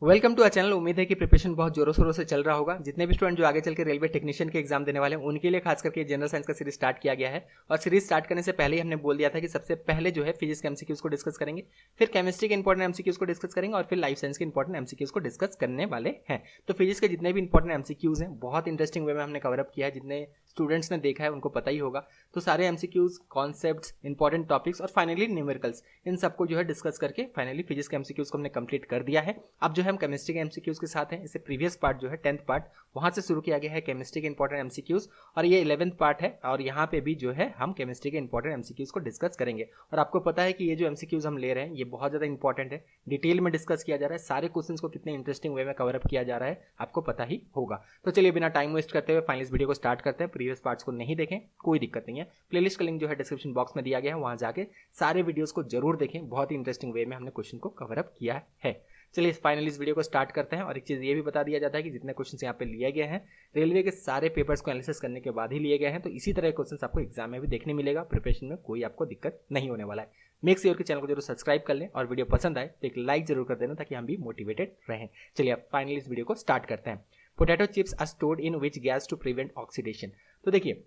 Welcome to our channel. उम्मीद है कि प्रिपरेशन बहुत जोरों शोरों से चल रहा होगा। जितने भी स्टूडेंट जो आगे चल के रेलवे टेक्नीशियन के एग्जाम देने वाले हैं उनके लिए खास करके जनरल साइंस का सीरीज स्टार्ट किया गया है। और सीरीज स्टार्ट करने से पहले ही हमने बोल दिया था कि सबसे पहले जो है फिजिक्स के एमसीक्यूज को डिस्कस करेंगे, फिर केमिस्ट्री के इंपॉर्टेंट एमसीक्यूज को डिस्कस करेंगे और फिर लाइफ साइंस के इंपॉर्टेंट एमसीक्यूज को डिस्कस करने वाले हैं। तो फिजिक्स के जितने भी इंपॉर्टेंट एमसीक्यूज हैं बहुत इंटरेस्टिंग वे में हमने कवरअप किया है। जितने स्टूडेंट्स ने देखा है उनको पता ही होगा। तो सारे एमसीक्यूज, कॉन्सेप्ट्स, इंपॉर्टेंट टॉपिक्स और फाइनली न्यूमेरिकल्स, इन सबको जो है डिस्कस करके फाइनली फिजिक्स के एमसीक्यूज को हमने कंप्लीट कर दिया है। अब जो है हम केमिस्ट्री के एमसीक्यूज के साथ हैं। इससे प्रीवियस पार्ट जो है 10th पार्ट वहां से शुरू किया गया है केमिस्ट्री के इंपॉर्टेंट एमसीक्यूज, और ये 11th पार्ट है और यहाँ पे भी जो है हम केमिस्ट्री के इंपॉर्टेंट एमसीक्यूज को डिस्कस करेंगे। और आपको पता है कि ये जो एमसीक्यूज हम ले रहे हैं ये बहुत ज्यादा इंपॉर्टेंट है, डिटेल में डिस्कस किया जा रहा है। सारे क्वेश्चंस को कितने इंटरेस्टिंग वे में कवरअप किया जा रहा है आपको पता ही होगा। तो चलिए बिना टाइम वेस्ट करते हुए फाइनल इस वीडियो को स्टार्ट करते हैं। प्रीवियस पार्ट्स को नहीं देखें कोई दिक्कत नहीं है, प्लेलिस्ट का लिंक जो है डिस्क्रिप्शन बॉक्स में दिया गया है, वहां जाके सारे वीडियोस को जरूर देखें। बहुत ही इंटरेस्टिंग वे में हमने क्वेश्चन को कवरअप किया है। चलिए फाइनली इस वीडियो को स्टार्ट करते हैं। और एक चीज़ ये भी बता दिया जाता है कि जितने क्वेश्चंस यहाँ पे लिए गए हैं रेलवे के सारे पेपर्स को एनालिसिस करने के बाद ही लिए गए हैं। तो इसी तरह के क्वेश्चंस आपको एग्जाम में भी देखने मिलेगा। प्रिपरेशन में कोई आपको दिक्कत नहीं होने वाला है। मेक श्योर कि चैनल को जरूर सब्सक्राइब कर लें और वीडियो पसंद आए तो एक लाइक जरूर कर देना ताकि हम भी मोटिवेटेड रहें। चलिए अब फाइनली इस वीडियो को स्टार्ट करते हैं। Potato chips are stored in which gas to prevent oxidation. तो देखिए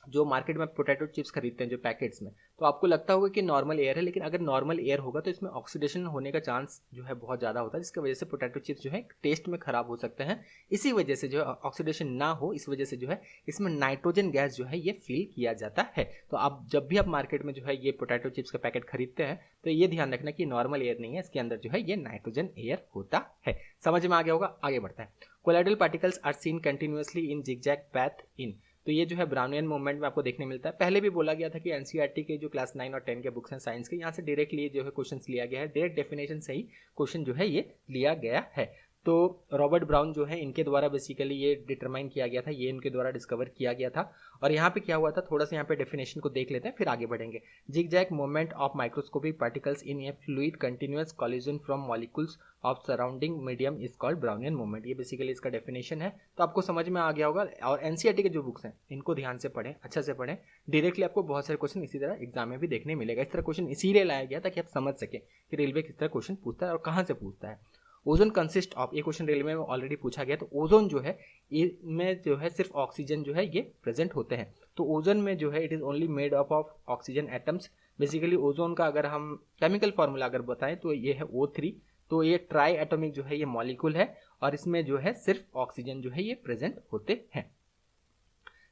जो मार्केट में पोटैटो चिप्स खरीदते हैं जो पैकेट्स में, तो आपको लगता होगा कि नॉर्मल एयर है, लेकिन अगर नॉर्मल एयर होगा तो इसमें ऑक्सीडेशन होने का चांस जो है बहुत ज़्यादा होता है, जिसकी वजह से पोटैटो चिप्स जो है टेस्ट में खराब हो सकते हैं। इसी वजह से जो है ऑक्सीडेशन ना हो, इस वजह से जो है इसमें नाइट्रोजन गैस जो है ये फिल किया जाता है। तो आप जब भी आप मार्केट में जो है ये पोटैटो चिप्स का पैकेट खरीदते हैं तो ये ध्यान रखना कि नॉर्मल एयर नहीं है, इसके अंदर जो है ये नाइट्रोजन एयर होता है। समझ में आ गया होगा, आगे बढ़ता है। Colloidal particles are seen continuously in zigzag path in. तो ये जो है ब्राउनियन मूवमेंट में आपको देखने मिलता है। पहले भी बोला गया था कि एनसीईआरटी के जो क्लास 9 और 10 के बुक्स हैं साइंस के, यहाँ से डायरेक्टली जो है क्वेश्चंस लिया गया है, डायरेक्ट डेफिनेशन से ही क्वेश्चन जो है ये लिया गया है। तो रॉबर्ट ब्राउन जो है इनके द्वारा बेसिकली ये डिटरमाइन किया गया था, ये इनके द्वारा डिस्कवर किया गया था। और यहाँ पे क्या हुआ था, थोड़ा सा यहाँ पे डेफिनेशन को देख लेते हैं फिर आगे बढ़ेंगे। Zigzag movement of microscopic particles in A fluid continuous collision from molecules of surrounding medium is called Brownian movement. ये बेसिकली इसका डेफिनेशन है। तो आपको समझ में आ गया होगा। और एनसीईआरटी के जो बुक्स हैं इनको ध्यान से पढ़ें, अच्छे से पढ़ें। डायरेक्टली आपको बहुत सारे क्वेश्चन इसी तरह एग्जाम में भी देखने मिलेगा। इस तरह क्वेश्चन इसीलिए लाया गया ताकि आप समझ सकें कि रेलवे किस तरह क्वेश्चन पूछता है और कहाँ से पूछता है। ओजोन कंसिस्ट ऑफ, ये क्वेश्चन रेलवे में ऑलरेडी पूछा गया। तो ओजोन जो है इसमें जो है सिर्फ ऑक्सीजन जो है ये प्रेजेंट होते हैं। तो ओजोन में जो है it is only made up of oxygen atoms. Basically ozone का अगर हम केमिकल फार्मूला अगर बताएं तो ये है O3। तो ये ट्राई एटॉमिक जो है ये मॉलिक्यूल है और इसमें जो है सिर्फ ऑक्सीजन जो है ये प्रेजेंट होते हैं।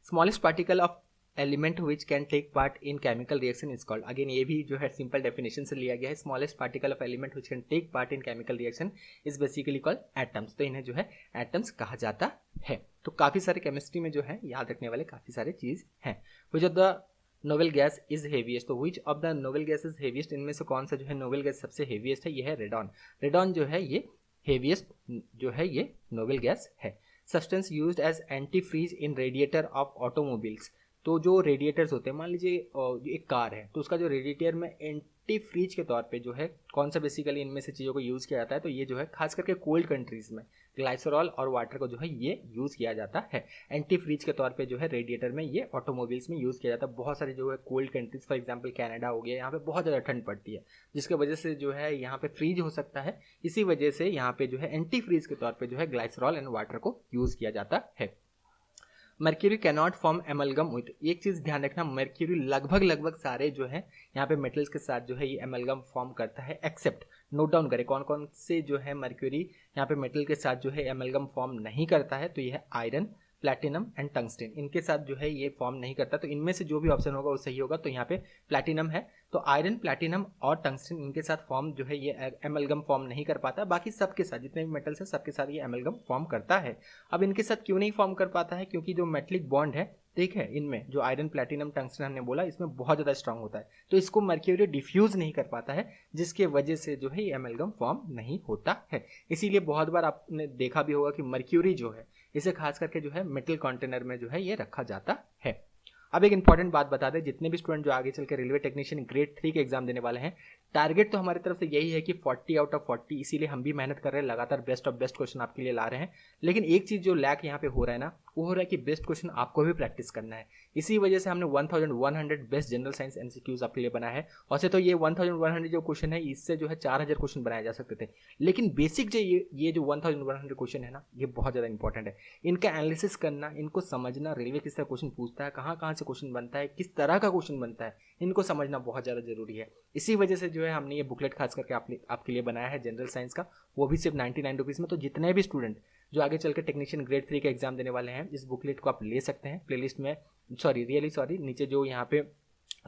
Smallest particle of element which can take part in chemical reaction is called. Again ये भी जो है सिंपल डेफिनेशन से लिया गया है। Smallest particle of element which can take part in chemical reaction is basically called atoms. तो इन्हें जो है एटम्स कहा जाता है। तो काफी सारे केमिस्ट्री में जो है याद रखने वाले काफी सारे चीज हैं। Which of the noble gas is heaviest. तो which of the noble gas is heaviest, इनमें से कौन सा जो है नोबेल गैस सबसे हेवीएस्ट है, ये है रेडॉन। रेडॉन जो है ये हेवीएस्ट जो है ये नोबेल गैस है। Substance used as anti freeze in radiator of automobiles. तो जो रेडिएटर्स होते हैं, मान लीजिए एक कार है तो उसका जो रेडिएटर में एंटी फ्रीज के तौर पे जो है कौन सा बेसिकली इनमें से चीज़ों को यूज़ किया जाता है, तो ये जो है खास करके कोल्ड कंट्रीज में ग्लाइसरॉल और वाटर को जो है ये यूज़ किया जाता है। एंटी फ्रीज के तौर पे जो है रेडिएटर में ये ऑटोमोबाइल्स में यूज़ किया जाता है। बहुत सारे जो है cold countries, for example Canada हो गया, यहाँ पे बहुत ज़्यादा ठंड पड़ती है जिसकी वजह से जो है यहाँ पे फ्रीज हो सकता है। इसी वजह से यहाँ पे जो है एंटी फ्रीज के तौर पर जो है ग्लाइसरॉल एंड वाटर को यूज़ किया जाता है। Mercury cannot form amalgam with. एक चीज ध्यान रखना, मर्क्यूरी लगभग सारे जो है यहाँ पे मेटल्स के साथ जो है ये एमलगम फॉर्म करता है, एक्सेप्ट, नोट डाउन करें कौन कौन से जो है मर्क्यूरी यहाँ पे मेटल के साथ जो है एमलगम फॉर्म नहीं करता है। तो ये है आयरन, प्लैटिनम एंड टंगस्टेन, इनके साथ जो है ये फॉर्म नहीं करता। तो इनमें से जो भी ऑप्शन होगा वो सही होगा। तो यहाँ पे प्लैटिनम है, तो आयरन, प्लैटिनम और टंगस्टेन इनके साथ फॉर्म जो है ये एमलगम फॉर्म नहीं कर पाता। बाकी सबके साथ जितने भी मेटल्स हैं सबके साथ ये एमलगम फॉर्म करता है। अब इनके साथ क्यों नहीं फॉर्म कर पाता है, क्योंकि जो मेटलिक बॉन्ड है ठीक है, इनमें जो आयरन, प्लैटिनम, टंगस्टन हमने बोला इसमें बहुत ज़्यादा स्ट्रांग होता है, तो इसको मर्क्यूरी डिफ्यूज नहीं कर पाता है, जिसके वजह से जो है ये एमलगम फॉर्म नहीं होता है। इसीलिए बहुत बार आपने देखा भी होगा कि मर्क्यूरी जो है इसे खास करके जो है मेटल कंटेनर में जो है ये रखा जाता है। अब एक इंपॉर्टेंट बात बता दें, जितने भी स्टूडेंट जो आगे चल के रेलवे टेक्नीशियन ग्रेड 3 के एग्जाम देने वाले हैं, टारगेट तो हमारी तरफ से यही है कि 40 आउट ऑफ 40, इसीलिए हम भी मेहनत कर रहे हैं, लगातार बेस्ट ऑफ बेस्ट क्वेश्चन आपके लिए ला रहे हैं। लेकिन एक चीज़ जो लैक यहाँ पे हो रहा है ना, वो हो रहा है कि बेस्ट क्वेश्चन आपको भी प्रैक्टिस करना है। इसी वजह से हमने 1100 बेस्ट जनरल साइंस एमसीक्यूज आपके लिए बनाया है। वैसे तो ये 1100 जो क्वेश्चन है, इससे जो है 4000 क्वेश्चन बनाए जा सकते थे, लेकिन बेसिक जो ये जो 1100 क्वेश्चन है ना, ये बहुत ज़्यादा इंपॉर्टेंट है। इनका एनालिसिस करना, इनको समझना, रेलवे किस तरह क्वेश्चन पूछता है, कहाँ कहाँ से क्वेश्चन बनता है, किस तरह का क्वेश्चन बनता है, इनको समझना बहुत ज़्यादा जरूरी है। इसी वजह से जो है हमने ये बुकलेट खास करके आपके लिए बनाया है जनरल साइंस का, वो भी सिर्फ 99 रुपीज़ में। तो जितने भी स्टूडेंट जो आगे चल के टेक्नीशियन ग्रेड 3 का एग्जाम देने वाले हैं, इस बुकलेट को आप ले सकते हैं। प्लेलिस्ट में सॉरी नीचे जो यहाँ पे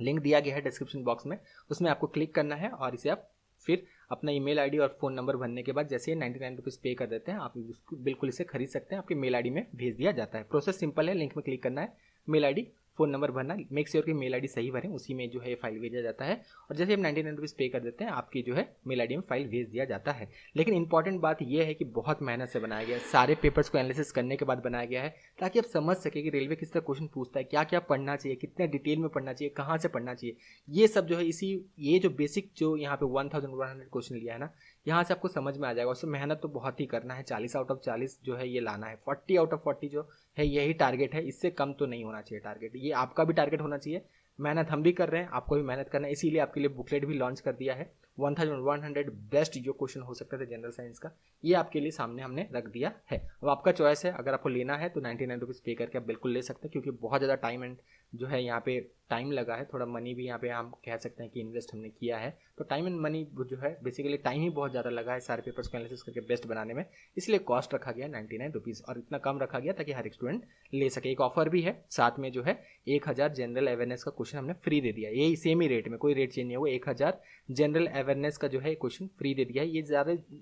लिंक दिया गया है डिस्क्रिप्शन बॉक्स में, उसमें आपको क्लिक करना है और इसे आप फिर अपना ईमेल आईडी और फ़ोन नंबर भरने के बाद जैसे ही 99 रुपीज़ पे कर देते हैं, आप बिल्कुल इसे खरीद सकते हैं। आपके मेल आईडी में भेज दिया जाता है। प्रोसेस सिंपल है, लिंक में क्लिक करना है, मेल आईडी फ़ोन नंबर भरना, मेक श्योर कि मेल आईडी सही भरें, उसी में जो है फाइल भेजा जाता है। और जैसे हम 99 रुपीज़ पे कर देते हैं, आपकी जो है मेल आईडी में फाइल भेज दिया जाता है। लेकिन इंपॉर्टेंट बात यह है कि बहुत मेहनत से बनाया गया है, सारे पेपर्स को एनालिसिस करने के बाद बनाया गया है, ताकि आप समझ सके कि रेलवे किस तरह क्वेश्चन पूछता है, क्या क्या पढ़ना चाहिए, कितने डिटेल में पढ़ना चाहिए, कहाँ से पढ़ना चाहिए। ये सब जो है ये जो बेसिक जो यहाँ पे 1100 क्वेश्चन लिया है ना, यहाँ से आपको समझ में आ जाएगा। उसमें मेहनत तो बहुत ही करना है, 40 आउट ऑफ 40 जो है ये लाना है, 40 आउट ऑफ 40 जो है यही टारगेट है, इससे कम तो नहीं होना चाहिए टारगेट। ये आपका भी टारगेट होना चाहिए। मेहनत हम भी कर रहे हैं, आपको भी मेहनत करना है, इसीलिए आपके लिए बुकलेट भी लॉन्च कर दिया है। 1100 बेस्ट जो क्वेश्चन हो सकते थे जनरल साइंस का, ये आपके लिए सामने हमने रख दिया है। अब आपका चॉइस है, अगर आपको लेना है तो 99 रुपीज़ पे करके आप बिल्कुल ले सकते हैं, क्योंकि बहुत ज़्यादा टाइम एंड जो है यहाँ पे टाइम लगा है, थोड़ा मनी भी यहाँ पे हम कह सकते हैं कि इन्वेस्ट हमने किया है। तो टाइम एंड मनी जो है बेसिकली टाइम ही बहुत ज़्यादा लगा है सारे पेपर्स को एनालिसिस करके बेस्ट बनाने में, इसलिए कॉस्ट रखा गया 99 रुपीज़, और इतना कम रखा गया ताकि हर एक स्टूडेंट ले सके। एक ऑफर भी है साथ में, जो है 1000 जनरल अवेयरनेस का क्वेश्चन हमने फ्री दे दिया, यही सेम ही रेट में, कोई रेट चेंज नहीं हुआ। 1000 जनरल अवेयरनेस का जो है क्वेश्चन फ्री दे दिया है। ये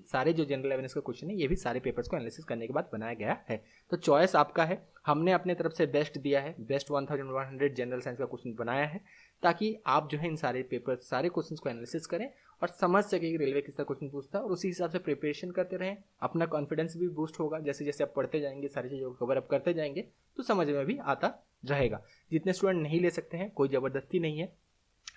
सारे जो जनरल अवेयरनेस का क्वेश्चन है, ये भी सारे पेपर्स को एनालिसिस करने के बाद बनाया गया है। तो चॉइस आपका है, हमने अपने तरफ से बेस्ट दिया है, बेस्ट 1100 जनरल साइंस का क्वेश्चन बनाया है, ताकि आप जो है इन सारे पेपर सारे क्वेश्चंस को एनालिसिस करें और समझ सके कि रेलवे किस तरह क्वेश्चन पूछता है, और उसी हिसाब से प्रिपरेशन करते रहें। अपना कॉन्फिडेंस भी बूस्ट होगा, जैसे जैसे आप पढ़ते जाएंगे, सारी चीज़ों को कवर अप करते जाएंगे, तो समझ में भी आता रहेगा। जितने स्टूडेंट नहीं ले सकते हैं, कोई ज़बरदस्ती नहीं है,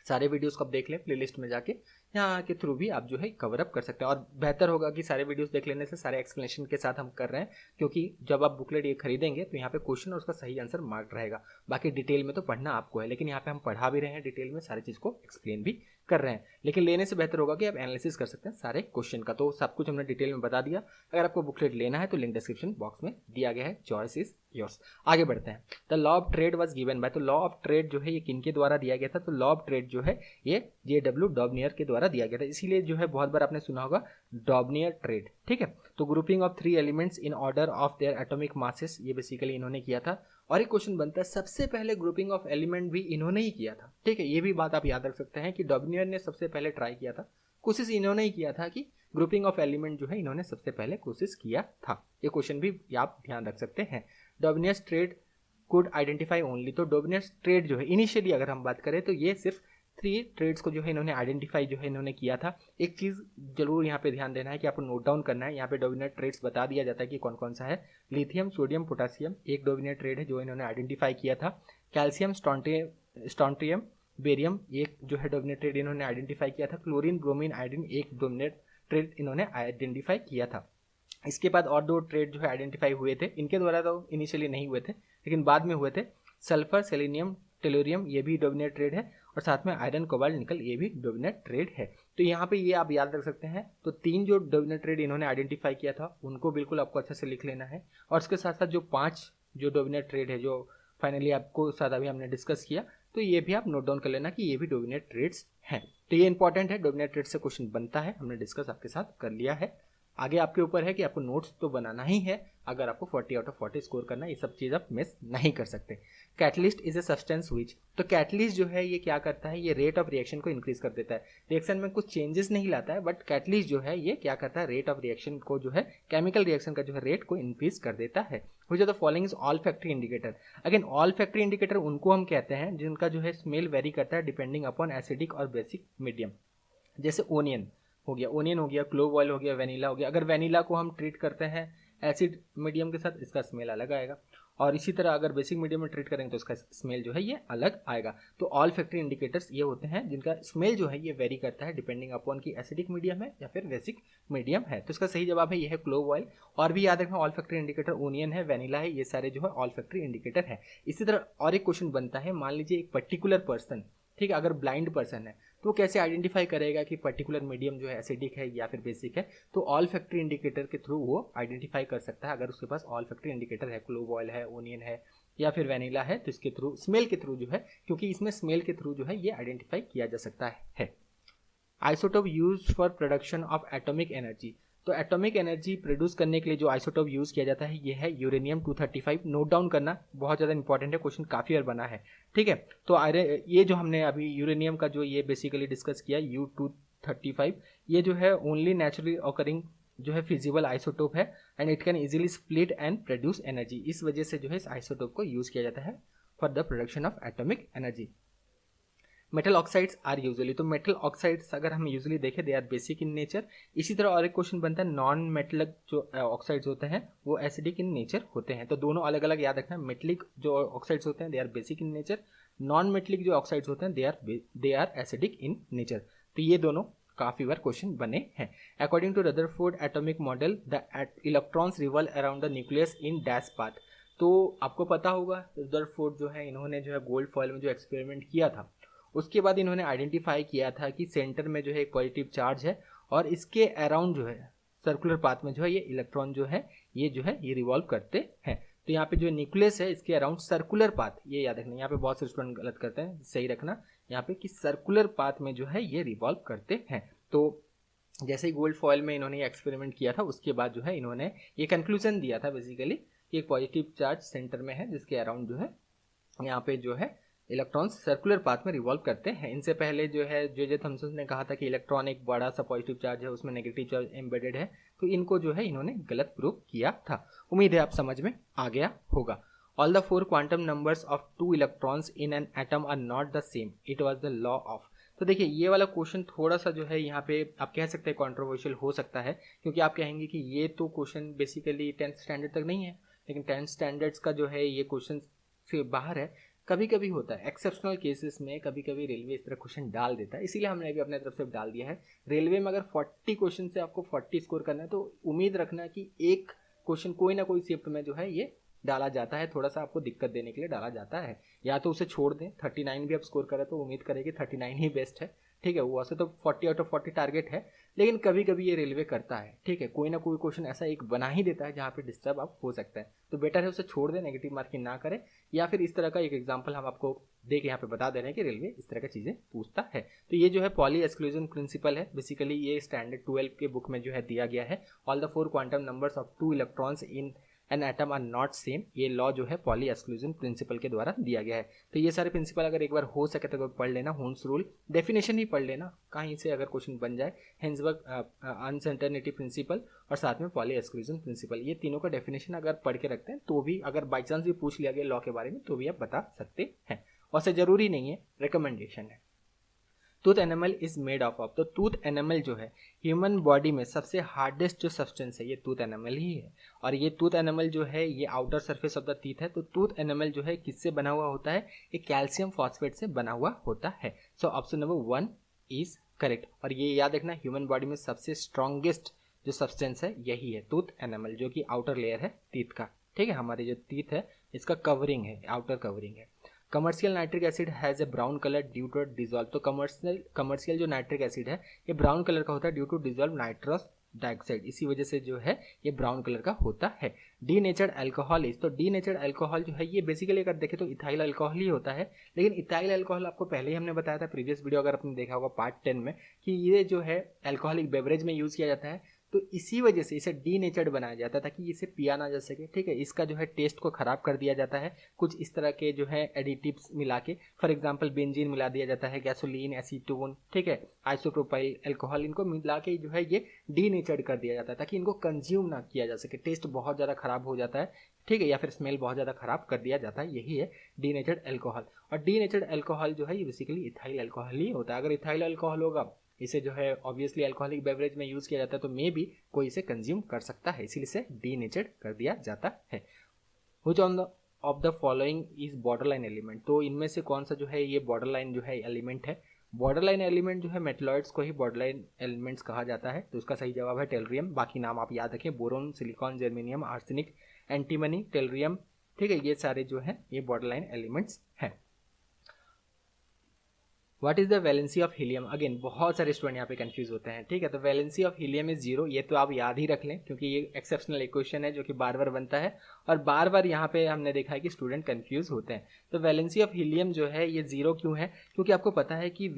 सारे वीडियोस को आप देख लें प्लेलिस्ट में जाके, यहाँ के थ्रू भी आप जो है कवर अप कर सकते हैं। और बेहतर होगा कि सारे वीडियोस देख लेने से, सारे एक्सप्लेनेशन के साथ हम कर रहे हैं, क्योंकि जब आप बुकलेट ये खरीदेंगे तो यहाँ पे क्वेश्चन और उसका सही आंसर मार्क रहेगा। बाकी डिटेल में तो पढ़ना आपको है, लेकिन यहाँ पे हम पढ़ा भी रहे हैं, डिटेल में सारी चीज़ को एक्सप्लेन भी कर रहे हैं। लेकिन लेने से बेहतर होगा कि आप एनालिसिस कर सकते हैं सारे क्वेश्चन का। तो सब कुछ हमने डिटेल में बता दिया। अगर आपको बुकलेट लेना है तो लिंक डिस्क्रिप्शन बॉक्स में दिया गया है। Choice is yours. आगे बढ़ते हैं। The law of trade was given by, तो लॉ ऑफ ट्रेड जो है ये किनके द्वारा दिया गया था? तो लॉ ऑफ ट्रेड जो है ये JW डॉबनियर के द्वारा दिया गया था, इसीलिए जो है बहुत बार आपने सुना होगा डॉबनियर ट्रेड। ठीक है, तो grouping of 3 elements in order of their atomic masses, ये बेसिकली इन्होंने किया था। और एक क्वेश्चन बनता है, सबसे पहले ग्रुपिंग ऑफ एलिमेंट भी इन्होंने ही किया था। ठीक है, ये भी बात आप याद रख सकते हैं कि डॉबनियर ने सबसे पहले ट्राई किया था, कोशिश इन्होंने ही किया था कि ग्रुपिंग ऑफ एलिमेंट जो है इन्होंने सबसे पहले कोशिश किया था। ये क्वेश्चन भी आप ध्यान रख सकते हैं। डॉबनियर्स ट्रेड कुड आइडेंटिफाई ओनली, तो डॉबनियर्स ट्रेड जो है इनिशियली अगर हम बात करें तो ये सिर्फ 3 ट्रेड्स को जो है इन्होंने आइडेंटिफाई जो है इन्होंने किया था। एक चीज़ जरूर यहाँ पे ध्यान देना है कि आपको नोट डाउन करना है, यहाँ पे डॉबनियर ट्रेड्स बता दिया जाता है कि कौन कौन सा है। लिथियम, सोडियम, पोटासियम एक डॉबनियर ट्रेड है जो इन्होंने आइडेंटिफाई किया था। कैल्शियम, स्टॉन्ट्रियम, बेरियम एक जो है डॉबनियर ट्रेड इन्होंने आइडेंटिफाई किया था। क्लोरीन, ब्रोमीन, आयोडीन एक डॉबनियर ट्रेड इन्होंने आइडेंटिफाई किया था। इसके बाद और 2 ट्रेड जो है आइडेंटिफाई हुए थे, इनके द्वारा तो इनिशियली नहीं हुए थे लेकिन बाद में हुए थे। सल्फर, सेलेनियम, टेलोरियम ये भी डॉबनियर ट्रेड है, और साथ में आयरन, कोबाल्ट, निकल ये भी डॉबनियर ट्रेड है। तो यहाँ पे ये आप याद रख सकते हैं। तो 3 जो डॉबनियर ट्रेड इन्होंने आइडेंटिफाई किया था उनको बिल्कुल आपको अच्छे से लिख लेना है, और उसके साथ साथ जो 5 जो डॉबनियर ट्रेड है जो फाइनली आपको साथ अभी हमने डिस्कस किया, तो ये भी आप नोट डाउन कर लेना कि ये भी डॉबनियर ट्रेड्स हैं। तो ये इंपॉर्टेंट है, डॉबनियर ट्रेड से क्वेश्चन बनता है, हमने डिस्कस आपके साथ कर लिया है। आगे आपके ऊपर है कि आपको नोट्स तो बनाना ही है, अगर आपको 40 आउट ऑफ 40 स्कोर करना है, ये सब चीज़ आप मिस नहीं कर सकते। Catalyst is a substance which, तो कैटलिस्ट जो है ये क्या करता है, ये रेट ऑफ रिएक्शन को इंक्रीज कर देता है। रिएक्शन में कुछ चेंजेस नहीं लाता है, बट कैटलिस्ट जो है ये क्या करता है, रेट ऑफ रिएक्शन को जो है केमिकल रिएक्शन का जो है रेट को इंक्रीज कर देता है। Which are the following is olfactory indicator. Again olfactory indicator उनको हम कहते हैं जिनका जो है स्मेल वेरी करता है डिपेंडिंग अपॉन एसिडिक और बेसिक मीडियम। जैसे ओनियन हो गया, क्लोव ऑयल हो गया, वेनिला हो गया। अगर वेनिला को हम ट्रीट करते हैं एसिड मीडियम के साथ, इसका स्मेल अलग आएगा। और इसी तरह अगर बेसिक मीडियम में ट्रीट करेंगे तो इसका स्मेल जो है ये अलग आएगा। तो ऑल फैक्ट्री इंडिकेटर्स ये होते हैं जिनका स्मेल जो है ये वेरी करता है डिपेंडिंग अपॉन कि एसिडिक मीडियम है या फिर बेसिक मीडियम है। तो इसका सही जवाब है ये है क्लोव ऑयल। और भी याद रखना ऑल फैक्ट्री इंडिकेटर ओनियन है, वेनिला है, ये सारे जो है ऑल फैक्ट्री इंडिकेटर है। इसी तरह और एक क्वेश्चन बनता है, मान लीजिए एक पर्टिकुलर पर्सन, ठीक है, अगर ब्लाइंड पर्सन है तो कैसे आइडेंटिफाई करेगा कि पर्टिकुलर मीडियम जो है एसिडिक है या फिर बेसिक है। तो ऑल फैक्ट्री इंडिकेटर के थ्रू वो आइडेंटिफाई कर सकता है। अगर उसके पास ऑल फैक्ट्री इंडिकेटर है, क्लोव ऑयल है, ओनियन है या फिर वेनिला है, तो इसके थ्रू स्मेल के थ्रू जो है, क्योंकि इसमें स्मेल के थ्रू जो है ये आइडेंटिफाई किया जा सकता है। Isotope use for production of atomic energy. तो एटॉमिक एनर्जी प्रोड्यूस करने के लिए जो आइसोटोप यूज किया जाता है ये है यूरेनियम 235। नोट डाउन करना बहुत ज़्यादा इंपॉर्टेंट है, क्वेश्चन काफ़ी बार बना है, ठीक है। तो ये जो हमने अभी यूरेनियम का जो ये बेसिकली डिस्कस किया U235, ये जो है ओनली नेचुरली ऑकरिंग जो है फिजिबल आइसोटोप है and it can easily split and produce energy. इस वजह से जो है इस आइसोटोप को यूज किया जाता है for the production of atomic energy. Metal oxides are usually, तो मेटल ऑक्साइड्स अगर हम यूजुअली देखें they are basic in nature. इसी तरह और एक क्वेश्चन बनता है, नॉन मेटलिक जो ऑक्साइड्स होते हैं वो एसिडिक इन नेचर होते हैं। तो दोनों अलग अलग याद रखना है, मेटलिक जो ऑक्साइड्स होते हैं they are basic in nature, non metallic जो ऑक्साइड्स होते हैं they are acidic in nature. तो ये दोनों काफी बार क्वेश्चन बने हैं। According to Rutherford atomic model the electrons revolve around the nucleus in dash path. तो आपको पता होगा रदरफोर्ड जो है इन्होंने जो है गोल्ड फॉइल में जो एक्सपेरिमेंट किया था उसके बाद इन्होंने आइडेंटिफाई किया था कि सेंटर में जो है एक पॉजिटिव चार्ज है और इसके अराउंड जो है सर्कुलर पाथ में जो है ये इलेक्ट्रॉन जो है ये रिवॉल्व करते हैं। तो यहाँ पे जो न्यूक्लियस है इसके अराउंड सर्कुलर पाथ, ये याद रखना, यहाँ पे बहुत से स्टूडेंट गलत करते हैं, सही रखना यहाँ पे कि सर्कुलर पाथ में जो है ये रिवॉल्व करते हैं। तो जैसे ही गोल्ड फॉइल में इन्होंने ये एक्सपेरिमेंट किया था उसके बाद जो है इन्होंने ये कंक्लूजन दिया था बेसिकली कि एक पॉजिटिव चार्ज सेंटर में है जिसके अराउंड जो है यहाँ पे जो है इलेक्ट्रॉन्स सर्कुलर पाथ में रिवॉल्व करते हैं। इनसे पहले जो है जे थॉमसन ने कहा था कि इलेक्ट्रॉन एक बड़ा सा पॉजिटिव चार्ज है उसमें नेगेटिव चार्ज एम्बेडेड है, तो इनको जो है इन्होंने गलत प्रूव किया था। उम्मीद है आप समझ में आ गया होगा। All the 4 quantum numbers of 2 electrons in an atom are not the same, it was the law of. तो देखिए ये वाला क्वेश्चन थोड़ा सा जो है यहाँ पे आप कह सकते हैं कंट्रोवर्शियल हो सकता है, क्योंकि आप कहेंगे कि ये तो क्वेश्चन बेसिकली 10th स्टैंडर्ड तक नहीं है, लेकिन 10th स्टैंडर्ड्स का जो है ये क्वेश्चन से बाहर है। कभी कभी होता है एक्सेप्शनल केसेस में, कभी कभी रेलवे इस तरह क्वेश्चन डाल देता है, इसीलिए हमने भी अपने तरफ से डाल दिया है। रेलवे में अगर 40 क्वेश्चन से आपको 40 स्कोर करना है तो उम्मीद रखना कि एक क्वेश्चन कोई ना कोई शिफ्ट में जो है ये डाला जाता है, थोड़ा सा आपको दिक्कत देने के लिए डाला जाता है। या तो उसे छोड़ दें, 39 भी आप स्कोर करें तो उम्मीद करें कि 39 ही बेस्ट है, ठीक है। वो वैसे तो 40 आउट ऑफ 40 टारगेट है, लेकिन कभी कभी ये रेलवे करता है, ठीक है, कोई ना कोई क्वेश्चन ऐसा एक बना ही देता है जहाँ पे डिस्टर्ब आप हो सकता है। तो बेटर है उसे छोड़ दें, नेगेटिव मार्किंग ना करें। या फिर इस तरह का एक एग्जाम्पल हम आपको दे के यहाँ पे बता दे रहे हैं कि रेलवे इस तरह की चीजें पूछता है। तो ये जो है पॉली एक्सक्लूजन प्रिंसिपल है, बेसिकली ये स्टैंडर्ड 12 के बुक में जो है दिया गया है। All the 4 quantum numbers of 2 electrons in an atom are not same, ये लॉ जो है पॉली एक्सक्लूजन प्रिंसिपल के द्वारा दिया गया है। तो ये सारे प्रिंसिपल अगर एक बार हो सके तो पढ़ लेना, हुन्स रूल डेफिनेशन ही पढ़ लेना, कहीं से अगर क्वेश्चन बन जाए, हेंसबर्ग अनसर्टेनिटी प्रिंसिपल और साथ में पॉली एक्सक्लूजन प्रिंसिपल, ये तीनों का डेफिनेशन अगर पढ़ के रखते हैं तो भी अगर बाई चांस भी पूछ लिया गया लॉ के बारे में तो भी आप बता सकते हैं। वैसे जरूरी नहीं है, रिकमेंडेशन है। Tooth animal is made of तो टूथ एनिमल जो है ह्यूमन बॉडी में सबसे हार्डेस्ट जो सब्सटेंस है ये टूथ एनिमल ही है। और ये टूथ एनिमल जो है ये outer surface of the teeth है। तो टूथ एनिमल जो है किससे बना हुआ होता है, ये कैल्शियम फॉस्फेट से बना हुआ होता है। So option number 1 is correct. और ये याद रखना ह्यूमन बॉडी में सबसे स्ट्रॉन्गेस्ट जो सब्सटेंस है यही है टूथ एनिमल, जो कि आउटर लेयर है टीथ का, ठीक है। हमारे जो टीथ है इसका कवरिंग है, आउटर कवरिंग है। Commercial nitric acid has a brown colour due to dissolve. तो कमर्शियल जो नाइट्रिक एसिड है ये ब्राउन कलर का होता है due to dissolve nitrous dioxide, इसी वजह से जो है ये ब्राउन कलर का होता है। डीनेचर्ड अल्कोहल इज, तो डीनेचर्ड अल्कोहल जो है ये बेसिकली अगर देखें तो इथाइल अल्कोहल ही होता है। लेकिन इथाइल अल्कोहल आपको पहले ही हमने बताया था प्रीवियस वीडियो अगर आपने देखा होगा पार्ट 10 में, कि ये जो है अल्कोहलिक बेवरेज में यूज किया जाता है, तो इसी वजह से इसे डीनेचर्ड बनाया जाता है ताकि इसे पिया ना जा सके, ठीक है। इसका जो है टेस्ट को खराब कर दिया जाता है कुछ इस तरह के जो है एडिटिव्स मिला के, फॉर एग्जांपल बेंजीन मिला दिया जाता है, गैसोलीन, एसीटोन, ठीक है, आइसोप्रोपाइल अल्कोहल, इनको मिला के जो है ये डीनेचर्ड कर दिया जाता है ताकि इनको कंज्यूम ना किया जा सके, टेस्ट बहुत ज़्यादा खराब हो जाता है, ठीक है, या फिर स्मेल बहुत ज़्यादा खराब कर दिया जाता है, यही है डीनेचर्ड अल्कोहल। और डीनेचर्ड अल्कोहल जो है ये बेसिकली इथाइल अल्कोहल ही होता है। अगर इथाइल अल्कोहल होगा, इसे जो है ऑब्वियसली अल्कोहलिक बेवरेज में यूज किया जाता है, तो मे भी कोई इसे कंज्यूम कर सकता है, इसीलिए इसे डीनेचर्ड कर दिया जाता है। Which on the of the following is border line element, तो इनमें से कौन सा जो है ये बॉर्डर लाइन जो है एलिमेंट है। बॉर्डर लाइन एलिमेंट जो है मेटलॉइड्स को ही बॉर्डर लाइन एलिमेंट्स कहा जाता है, तो इसका सही जवाब है टेलरियम। बाकी नाम आप याद रखें, boron, silicon, germanium, arsenic, antimony, tellurium, ठीक है, ये सारे जो है ये बॉर्डर लाइन एलिमेंट्स हैं। What is the valency of helium, again बहुत सारे स्टूडेंट यहाँ पे कंफ्यूज होते हैं, ठीक है। तो वैलेंसी ऑफ हीलियम इज 0, ये तो आप याद ही रख लें क्योंकि ये एक्सेप्शनल इक्वेशन है जो कि बार बार बनता है और बार बार यहाँ पे हमने देखा है कि स्टूडेंट कंफ्यूज होते हैं। तो वैलेंसी ऑफ हीलियम जो है ये 0 क्यों है, क्योंकि आपको पता है कि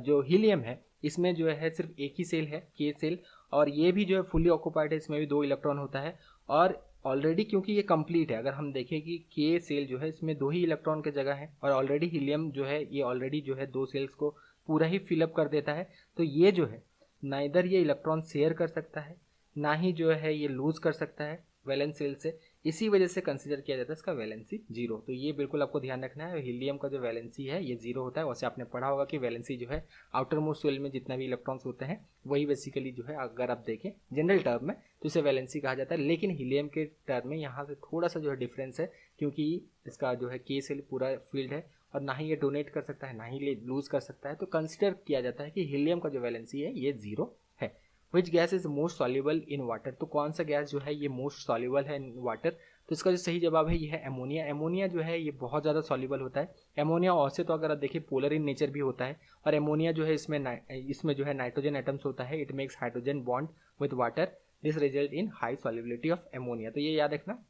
जो हीलियम है इसमें जो है सिर्फ एक ही सेल है, के सेल, और ये भी जो है फुली ऑक्यूपाइड है, इसमें भी 2 इलेक्ट्रॉन होता है। और ऑलरेडी क्योंकि ये कंप्लीट है, अगर हम देखें कि के सेल जो है इसमें 2 ही इलेक्ट्रॉन की जगह है और ऑलरेडी हीलियम जो है ये ऑलरेडी जो है 2 सेल्स को पूरा ही फिलअप कर देता है, तो ये जो है ना इधर ये इलेक्ट्रॉन शेयर कर सकता है ना ही जो है ये लूज कर सकता है वैलेंस सेल से, इसी वजह से कंसीडर किया जाता है इसका वैलेंसी 0। तो ये बिल्कुल आपको ध्यान रखना है, हीलियम का जो वैलेंसी है ये 0 होता है। वैसे आपने पढ़ा होगा कि वैलेंसी जो है आउटर मोस्ट सेल में जितना भी इलेक्ट्रॉन्स होते हैं वही बेसिकली जो है अगर आप देखें जनरल टर्म में तो इसे वैलेंसी कहा जाता है, लेकिन हीलियम के टर्म में यहाँ से थोड़ा सा जो है डिफरेंस है क्योंकि इसका जो है के सेल पूरा फील्ड है और ना ही ये डोनेट कर सकता है ना ही ये लूज कर सकता है, तो कंसिडर किया जाता है कि हीलियम का जो वैलेंसी है ये 0 है। Which gas is most soluble in water, तो कौन सा गैस जो है ये मोस्ट सॉल्युबल है इन वाटर, तो इसका जो सही जवाब है ये है एमोनिया। एमोनिया जो है ये बहुत ज़्यादा सॉल्युबल होता है। एमोनिया वैसे तो अगर आप देखिए पोलर इन नेचर भी होता है और एमोनिया जो है इसमें जो है नाइट्रोजन एटम्स होता है, it makes hydrogen bond with water, this result in high solubility of ammonia. तो ये याद रखना,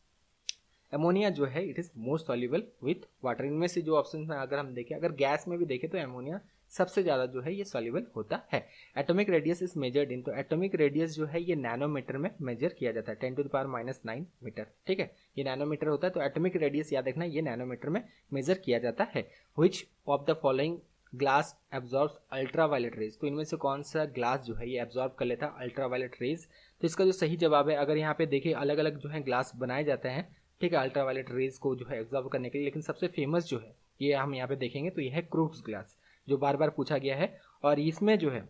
एमोनिया जो है it is most soluble with water. इनमें से जो ऑप्शन में अगर हम देखें, अगर गैस में भी देखें तो एमोनिया सबसे ज़्यादा जो है ये सॉल्युबल होता है। Atomic radius is measured in, तो एटॉमिक रेडियस जो है ये नैनोमीटर में मेजर किया जाता है, 10⁻⁹ मीटर, ठीक है, ये नैनोमीटर होता है। तो एटॉमिक रेडियस याद रखना ये नैनोमीटर में मेजर किया जाता है। Which of the following glass absorbs ultraviolet rays, तो इनमें से कौन सा ग्लास जो है ये एब्जॉर्ब कर लेता है अल्ट्रावायलेट रेज, तो इसका जो सही जवाब है, अगर यहाँ पे देखिए अलग अलग जो है ग्लास बनाए जाते हैं, ठीक है, अल्ट्रावायलेट रेज को जो है एब्जॉर्ब करने के लिए, लेकिन सबसे फेमस जो है ये हम यहाँ पे देखेंगे तो ये है क्रूक्स ग्लास, जो बार बार पूछा गया है। और इसमें जो है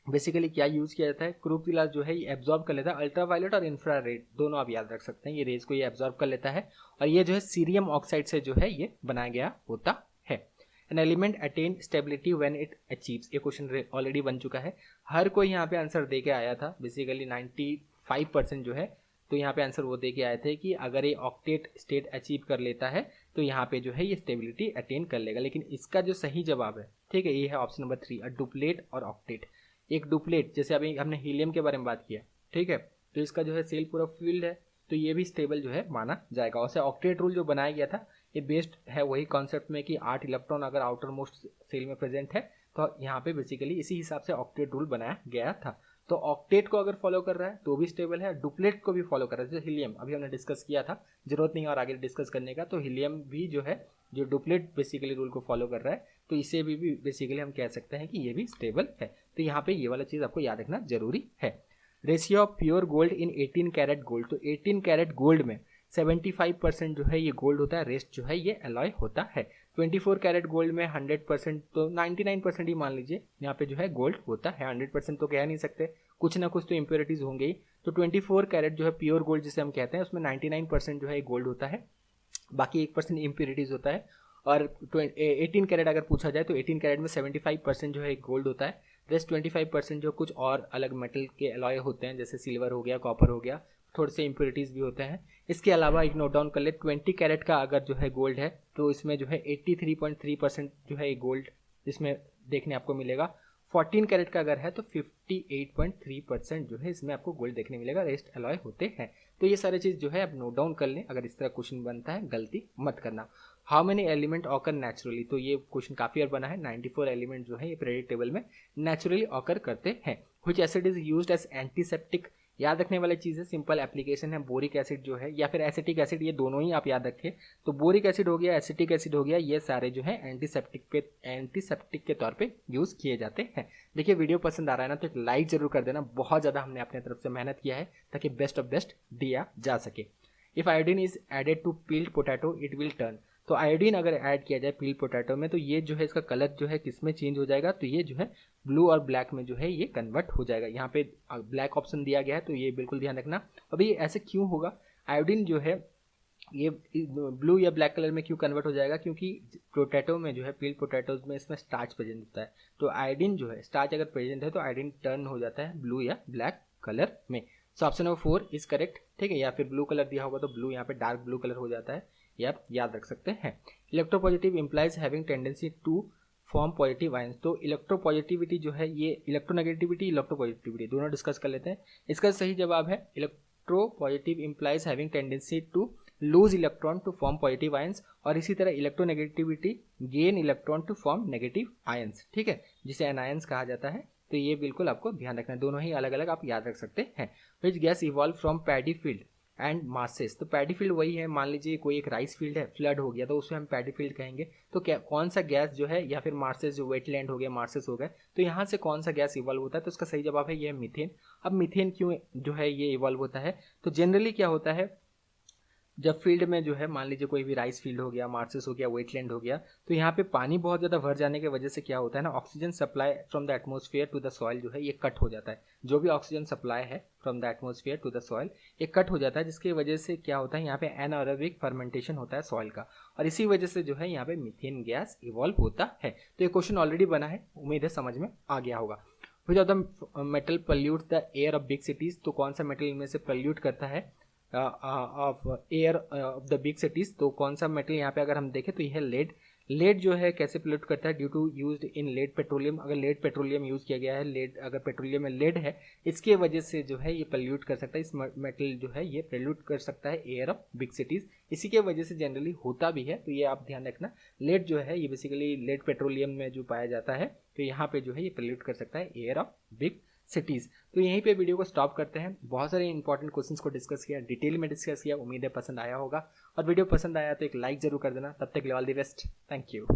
बेसिकली क्या यूज़ किया जाता है, क्रूक्स ग्लास जो है ये एब्जॉर्ब कर लेता है अल्ट्रावायलेट और इंफ्रारेड, दोनों आप याद रख सकते हैं, ये रेज को ये एब्जॉर्ब कर लेता है और ये जो है सीरियम ऑक्साइड से जो है ये बनाया गया होता है। An element attain stability when it achieves, ये क्वेश्चन ऑलरेडी बन चुका है, हर कोई यहाँ पे आंसर दे के आया था, बेसिकली 95% जो है, तो यहाँ पे आंसर वो दे के आए थे कि अगर ये ऑक्टेट स्टेट अचीव कर लेता है तो यहाँ पे जो है ये स्टेबिलिटी अटेन कर लेगा। लेकिन इसका जो सही जवाब है, ठीक है, ये है ऑप्शन नंबर 3, डुप्लेट और ऑक्टेट। एक डुप्लेट, जैसे अभी हमने हीलियम के बारे में बात किया, ठीक है, तो इसका जो है सेल पूरा फील्ड है तो ये भी स्टेबल जो है माना जाएगा। वैसे ऑक्टेट रूल जो बनाया गया था ये बेस्ड है वही कॉन्सेप्ट में कि 8 इलेक्ट्रॉन अगर आउटर मोस्ट सेल में प्रेजेंट है तो यहाँ पे बेसिकली इसी हिसाब से ऑक्टेट रूल बनाया गया था। तो ऑक्टेट को अगर फॉलो कर रहा है तो भी स्टेबल है, डुप्लेट को भी फॉलो कर रहा है, जैसे हीलियम अभी हमने डिस्कस किया था, जरूरत नहीं और आगे डिस्कस करने का, तो हीलियम भी जो है जो डुप्लेट बेसिकली रूल को फॉलो कर रहा है तो इसे भी बेसिकली हम कह सकते हैं कि ये भी स्टेबल है। तो यहाँ पे ये वाला चीज़ आपको याद रखना जरूरी है। Ratio of pure gold in 18 carat gold, तो 18 कैरेट गोल्ड में 75% जो है ये गोल्ड होता है, रेस्ट जो है ये एलॉय होता है। 24 कैरेट गोल्ड में 100%, तो 99% ही मान लीजिए यहाँ पे जो है गोल्ड होता है, 100% तो कह नहीं सकते, कुछ ना कुछ तो इम्प्योरिटीज होंगे ही। तो 24 कैरेट जो है प्योर गोल्ड जिसे हम कहते हैं उसमें 99% जो है गोल्ड होता है, बाकी 1% इम्प्योरिटीज होता है। और 18 कैरेट अगर पूछा जाए तो 18 कैरेट में 75% जो है गोल्ड होता है, रेस्ट 25% जो कुछ और अलग मेटल के अलॉय होते हैं, जैसे सिल्वर हो गया, कॉपर हो गया, थोड़े से इम्प्योरिटीज़ भी होते हैं। इसके अलावा एक नोट डाउन कर ले, 20 कैरेट का अगर जो है गोल्ड है तो इसमें जो है 83.3% जो है गोल्ड इसमें देखने आपको मिलेगा। 14 कैरेट का अगर है तो 58.3% जो है इसमें आपको गोल्ड देखने मिलेगा, रेस्ट अलॉय होते हैं। तो ये सारी चीज़ जो है आप नोट डाउन कर लें, अगर इस तरह क्वेश्चन बनता है गलती मत करना। How many element occur naturally, तो ये क्वेश्चन काफ़ी बार बना है, 94 एलिमेंट जो है ये पीरियोडिक टेबल में नेचुरली ऑकर करते हैं। Which acid is used as antiseptic, याद रखने वाली चीज़ है, सिंपल एप्लीकेशन है, बोरिक एसिड जो है या फिर एसिटिक एसिड, ये दोनों ही आप याद रखें। तो बोरिक एसिड हो गया, एसिटिक एसिड हो गया, ये सारे जो है एंटीसेप्टिक के तौर पे यूज़ किए जाते हैं। देखिए वीडियो पसंद आ रहा है ना तो एक लाइक जरूर कर देना, बहुत ज़्यादा हमने अपने तरफ से मेहनत किया है ताकि बेस्ट ऑफ बेस्ट दिया जा सके। If iodine is added to peeled potato it will turn, तो आयोडीन अगर ऐड किया जाए पील पोटैटो में तो ये जो है इसका कलर जो है किस में चेंज हो जाएगा, तो ये जो है ब्लू और ब्लैक में जो है ये कन्वर्ट हो जाएगा। यहाँ पे ब्लैक ऑप्शन दिया गया है तो ये बिल्कुल ध्यान रखना। अभी ऐसे क्यों होगा, आयोडीन जो है ये ब्लू या ब्लैक कलर में क्यों कन्वर्ट हो जाएगा, क्योंकि पोटैटो में जो है, पील्ड पोटैटोज में इसमें स्टार्च प्रेजेंट होता है, तो आयोडीन जो है, स्टार्च अगर प्रेजेंट है तो आयोडीन टर्न हो जाता है ब्लू या ब्लैक कलर में। So option number 4 is correct, ठीक है। या फिर ब्लू कलर दिया होगा तो ब्लू यहाँ पे डार्क ब्लू कलर हो जाता है, ये आप याद रख सकते हैं। Electropositive implies having tendency to form positive ions. तो इलेक्ट्रोपॉजिटिविटी जो है, ये इलेक्ट्रोनेगेटिविटी इलेक्ट्रोपॉजिटिविटी दोनों डिस्कस कर लेते हैं। इसका सही जवाब है electropositive implies having tendency to lose electron to form positive ions, और इसी तरह electronegativity gain electron to form negative ions, ठीक है, जिसे एनायंस कहा जाता है। तो ये बिल्कुल आपको ध्यान रखना है, दोनों ही अलग अलग आप याद रख सकते हैं। Which gas evolve from paddy field and marshes. तो पैडी फील्ड वही है, मान लीजिए कोई एक राइस फील्ड है, फ्लड हो गया तो उसमें हम पैडी फील्ड कहेंगे। तो क्या कौन सा गैस जो है, या फिर मार्सेस जो वेटलैंड हो गया, मार्सेस हो गए, तो यहाँ से कौन सा गैस इवॉल्व होता है, तो उसका सही जवाब है ये मीथेन। अब मीथेन क्यों जो है ये इवॉल्व होता है, तो जनरली क्या होता है, जब फील्ड में जो है, मान लीजिए कोई भी राइस फील्ड हो गया, मार्सेस हो गया, वेटलैंड हो गया, तो यहाँ पे पानी बहुत ज़्यादा भर जाने की वजह से क्या होता है ना, oxygen supply from the atmosphere to the soil जो है ये कट हो जाता है। जो भी ऑक्सीजन सप्लाई है from the atmosphere to the soil ये कट हो जाता है, जिसकी वजह से क्या होता है, यहाँ पे एनारोबिक फर्मेंटेशन होता है सॉइल का, और इसी वजह से जो है यहाँ पे मीथेन गैस इवॉल्व होता है। तो ये क्वेश्चन ऑलरेडी बना है, उम्मीद है समझ में आ गया होगा। Which of the metal pollutes the air of big cities. तो कौन सा मेटल इनमें से पल्यूट करता है of air of the big cities, तो कौन सा मेटल यहाँ पे अगर हम देखें तो यह लेड। लेड जो है कैसे पोल्यूट करता है, due to used in lead petroleum. अगर लेड पेट्रोलियम यूज किया गया है, लेड अगर पेट्रोलियम में लेड है, इसके वजह से जो है ये पोल्यूट कर सकता है, इस मेटल जो है ये पोल्यूट कर सकता है एयर ऑफ बिग सिटीज, इसी के वजह से जनरली होता भी है। तो ये आप ध्यान रखना, लेड जो है ये बेसिकली लेड पेट्रोलियम में जो पाया जाता है, तो यहाँ पे जो है ये पोल्यूट कर सकता है एयर ऑफ बिग सिटीज़। तो यहीं पे वीडियो को स्टॉप करते हैं। बहुत सारे इंपॉर्टेंट क्वेश्चंस को डिस्कस किया, डिटेल में डिस्कस किया, उम्मीद है पसंद आया होगा, और वीडियो पसंद आया तो एक लाइक जरूर कर देना। तब तक के लिए all the best, thank you.